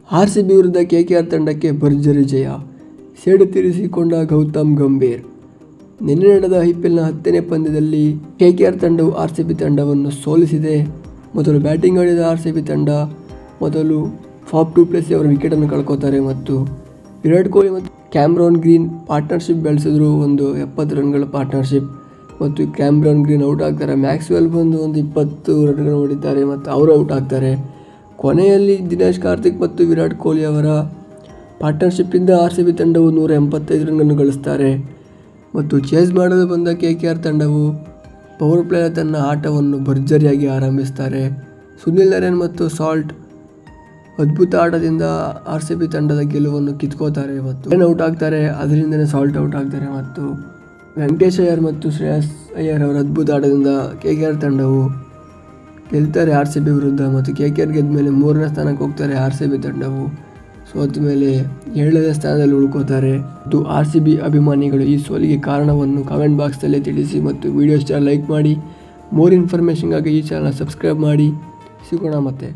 RCB ವಿರುದ್ಧ KKR ತಂಡಕ್ಕೆ ಭರ್ಜರಿ ಜಯ, ಸೇಡು ತೀರಿಸಿಕೊಂಡ ಗೌತಮ್ ಗಂಭೀರ್. ನಿನ್ನೆ ನಡೆದ IPLನ 10ನೇ ಪಂದ್ಯದಲ್ಲಿ KKR ತಂಡವು RCB ತಂಡವನ್ನು ಸೋಲಿಸಿದೆ. ಮೊದಲು ಬ್ಯಾಟಿಂಗ್ ಆಡಿದ RCB ತಂಡ ಮೊದಲು ಫಾಫ್ ಡು ಪ್ಲೆಸಿ ಅವರ ವಿಕೆಟನ್ನು ಕಳ್ಕೋತಾರೆ ಮತ್ತು ವಿರಾಟ್ ಕೊಹ್ಲಿ ಮತ್ತು ಕ್ಯಾಮ್ರಾನ್ ಗ್ರೀನ್ ಪಾರ್ಟ್ನರ್ಶಿಪ್ ಬೆಳೆಸಿದ್ರು. ಒಂದು 70 ರನ್ಗಳ ಪಾರ್ಟ್ನರ್ಶಿಪ್ ಮತ್ತು ಕ್ಯಾಮ್ರಾನ್ ಗ್ರೀನ್ ಔಟ್ ಆಗ್ತಾರೆ. ಮ್ಯಾಕ್ಸ್ವೆಲ್ ಬಂದು ಒಂದು 20 ರನ್ಗಳನ್ನು ಹೊಡಿತಾರೆ ಮತ್ತು ಅವರು ಔಟ್ ಆಗ್ತಾರೆ. ಕೊನೆಯಲ್ಲಿ ದಿನೇಶ್ ಕಾರ್ತಿಕ್ ಮತ್ತು ವಿರಾಟ್ ಕೊಹ್ಲಿ ಅವರ ಪಾರ್ಟ್ನರ್ಶಿಪ್ಪಿಂದ RCB ತಂಡವು 185 ರನ್ಗಳನ್ನು ಗಳಿಸ್ತಾರೆ ಮತ್ತು ಚೇಸ್ ಮಾಡಲು ಬಂದ KKR ತಂಡವು ಪವರ್ ಪ್ಲೇ ತನ್ನ ಆಟವನ್ನು ಭರ್ಜರಿಯಾಗಿ ಆರಂಭಿಸ್ತಾರೆ. ಸುನಿಲ್ ನರೇನ್ ಮತ್ತು ಸಾಲ್ಟ್ ಅದ್ಭುತ ಆಟದಿಂದ RCB ತಂಡದ ಗೆಲುವನ್ನು ಕಿತ್ಕೋತಾರೆ ಮತ್ತು ಔಟ್ ಆಗ್ತಾರೆ. ಅದರಿಂದನೇ ಸಾಲ್ಟ್ ಔಟ್ ಆಗ್ತಾರೆ ಮತ್ತು ವೆಂಕಟೇಶ್ ಅಯ್ಯರ್ ಮತ್ತು ಶ್ರೇಯಸ್ ಅಯ್ಯರ್ ಅವರ ಅದ್ಭುತ ಆಟದಿಂದ KKR ತಂಡವು ಗೆಲ್ತಾರೆ RCB ವಿರುದ್ಧ ಮತ್ತು KKR ಗೆದ್ದ ಮೇಲೆ 3ನೇ ಸ್ಥಾನಕ್ಕೆ ಹೋಗ್ತಾರೆ. RCB ತಂಡವು ಸೋತ ಮೇಲೆ 7ನೇ ಸ್ಥಾನದಲ್ಲಿ ಉಳ್ಕೋತಾರೆ. ಮತ್ತು RCB ಅಭಿಮಾನಿಗಳು ಈ ಸೋಲಿಗೆ ಕಾರಣವನ್ನು ಕಾಮೆಂಟ್ ಬಾಕ್ಸ್ನಲ್ಲಿ ತಿಳಿಸಿ ಮತ್ತು ವಿಡಿಯೋ ಇಷ್ಟ ಲೈಕ್ ಮಾಡಿ. ಮೋರ್ ಇನ್ಫಾರ್ಮೇಷನ್ಗಾಗಿ ಈ ಚಾನಲ್ ಸಬ್ಸ್ಕ್ರೈಬ್ ಮಾಡಿ. ಸಿಗೋಣ ಮತ್ತೆ.